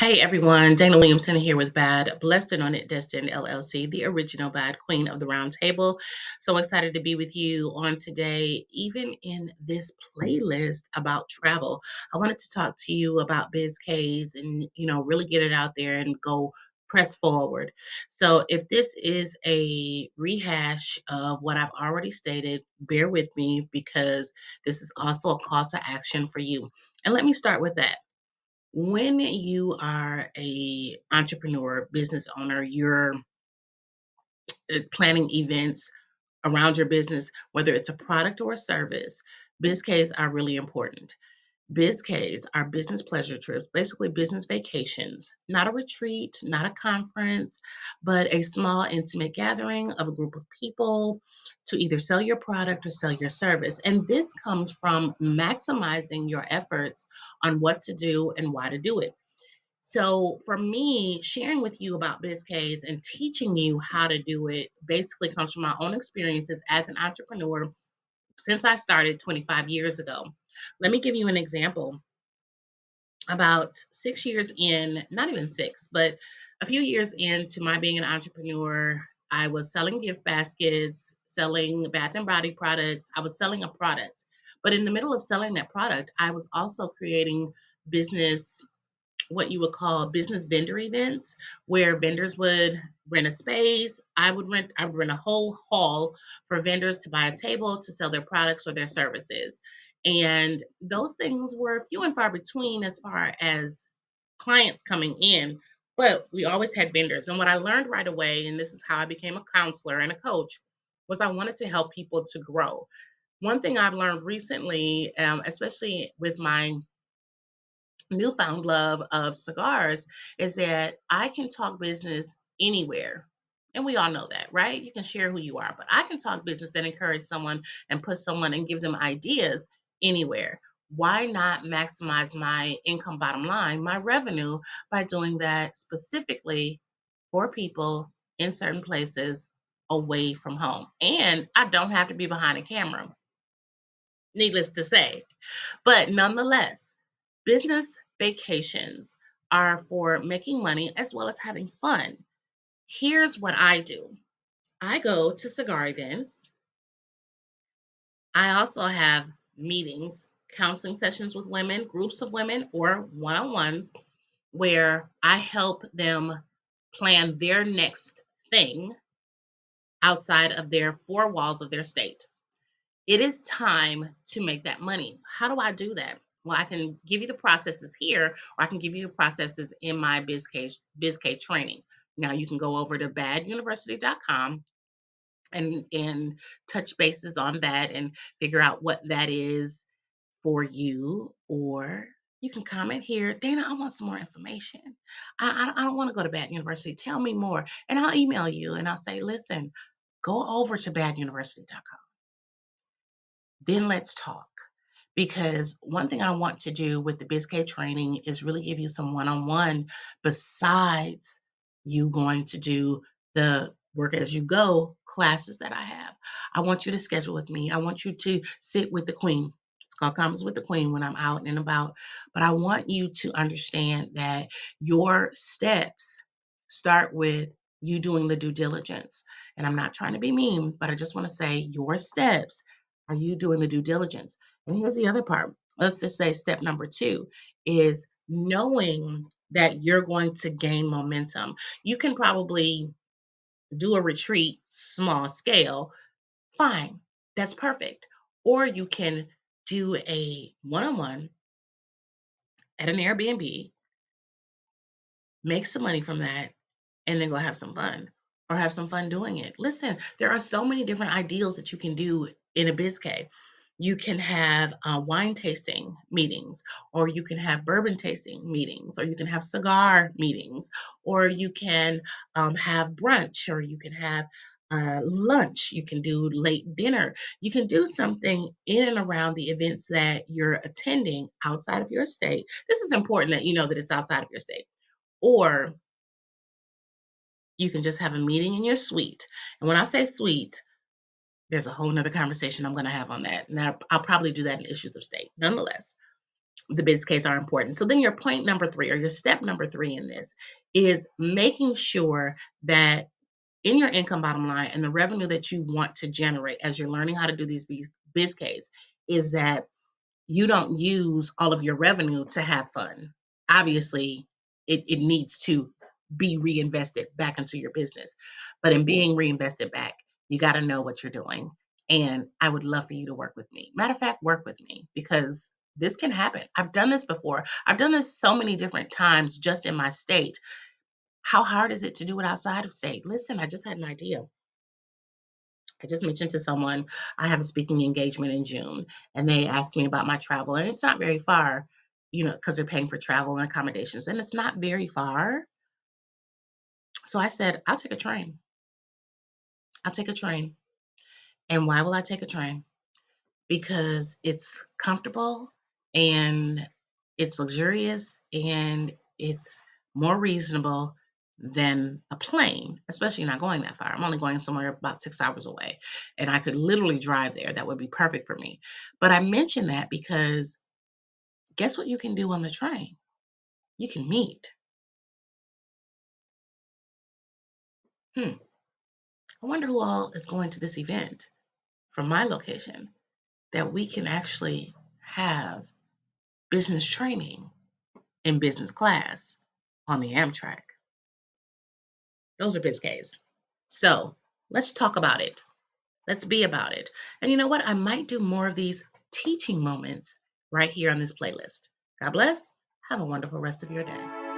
Hey everyone, Dana Williamson here with B.A.D, Blessed and on it Destined LLC, the original B.A.D Queen of the Round Table. So excited to be with you on today, even in this playlist about travel. I wanted to talk to you about BIZ-CAs and really get it out there and go press forward. So if this is a rehash of what I've already stated, bear with me because this is also a call to action for you. And let me start with that. When you are a entrepreneur, business owner, you're planning events around your business, whether it's a product or a service, BizCays are really important. BizCays are business pleasure trips, basically business vacations, not a retreat, not a conference, but a small intimate gathering of a group of people to either sell your product or sell your service. And this comes from maximizing your efforts on what to do and why to do it. So for me, sharing with you about BizCays and teaching you how to do it basically comes from my own experiences as an entrepreneur since I started 25 years ago. Let me give you an example. About 6 years in, not even six, but a few years into my being an entrepreneur, I was selling gift baskets, selling bath and body products. I was selling a product. But in the middle of selling that product, I was also creating business what you would call business vendor events where vendors would rent a space. I would rent a whole hall for vendors to buy a table to sell their products or their services. And those things were few and far between as far as clients coming in, but we always had vendors. And what I learned right away, and this is how I became a counselor and a coach, was I wanted to help people to grow. One thing I've learned recently, especially with my newfound love of cigars is that I can talk business anywhere. And we all know that, right? You can share who you are, but I can talk business and encourage someone and put someone and give them ideas anywhere. Why not maximize my income bottom line, my revenue, by doing that specifically for people in certain places away from home? And I don't have to be behind a camera, needless to say. But nonetheless, business vacations are for making money as well as having fun. Here's what I do. I go to cigar events. I also have meetings, counseling sessions with women, groups of women, or one on ones where I help them plan their next thing outside of their four walls of their state. It is time to make that money. How do I do that? Well, I can give you the processes here, or I can give you the processes in my BizK training. Now you can go over to baduniversity.com and touch bases on that and figure out what that is for you. Or you can comment here, Dana, I want some more information. I don't want to go to Bad University. Tell me more. And I'll email you and I'll say, listen, go over to baduniversity.com. Then let's talk. Because one thing I want to do with the BizK training is really give you some one on one besides you going to do the work as you go classes that I have. I want you to schedule with me. I want you to sit with the queen. It's called Converse with the Queen when I'm out and about. But I want you to understand that your steps start with you doing the due diligence. And I'm not trying to be mean, but I just want to say your steps are you doing the due diligence. And here's the other part. Let's just say step number two is knowing that you're going to gain momentum. You can probably do a retreat small scale. Fine. That's perfect. Or you can do a one on one at an Airbnb, make some money from that, and then go have some fun or have some fun doing it. Listen, there are so many different ideals that you can do in a BizK. You can have wine tasting meetings, or you can have bourbon tasting meetings, or you can have cigar meetings, or you can have brunch, or you can have lunch. You can do late dinner. You can do something in and around the events that you're attending outside of your state. This is important that you know that it's outside of your state. Or you can just have a meeting in your suite. And when I say suite, there's a whole nother conversation I'm going to have on that. Now, I'll probably do that in issues of state. Nonetheless, the BIZ-CAs are important. So then your point number 3 or your step number 3 in this is making sure that in your income bottom line and the revenue that you want to generate as you're learning how to do these BIZ-CAs is that you don't use all of your revenue to have fun. Obviously, it needs to be reinvested back into your business. But in being reinvested back, you got to know what you're doing. And I would love for you to work with me. Matter of fact, work with me because this can happen. I've done this before. I've done this so many different times just in my state. How hard is it to do it outside of state? Listen, I just had an idea. I just mentioned to someone I have a speaking engagement in June, and they asked me about my travel, and it's not very far, because they're paying for travel and accommodations, and it's not very far. So I said, I'll take a train. I'll take a train. And why will I take a train? Because it's comfortable and it's luxurious and it's more reasonable than a plane, especially not going that far. I'm only going somewhere about 6 hours away, and I could literally drive there. That would be perfect for me. But I mention that because guess what you can do on the train? You can meet. Hmm. I wonder who all is going to this event from my location that we can actually have business training in business class on the Amtrak. Those are BIZ-CAs. So let's talk about it. Let's be about it. And you know what? I might do more of these teaching moments right here on this playlist. God bless. Have a wonderful rest of your day.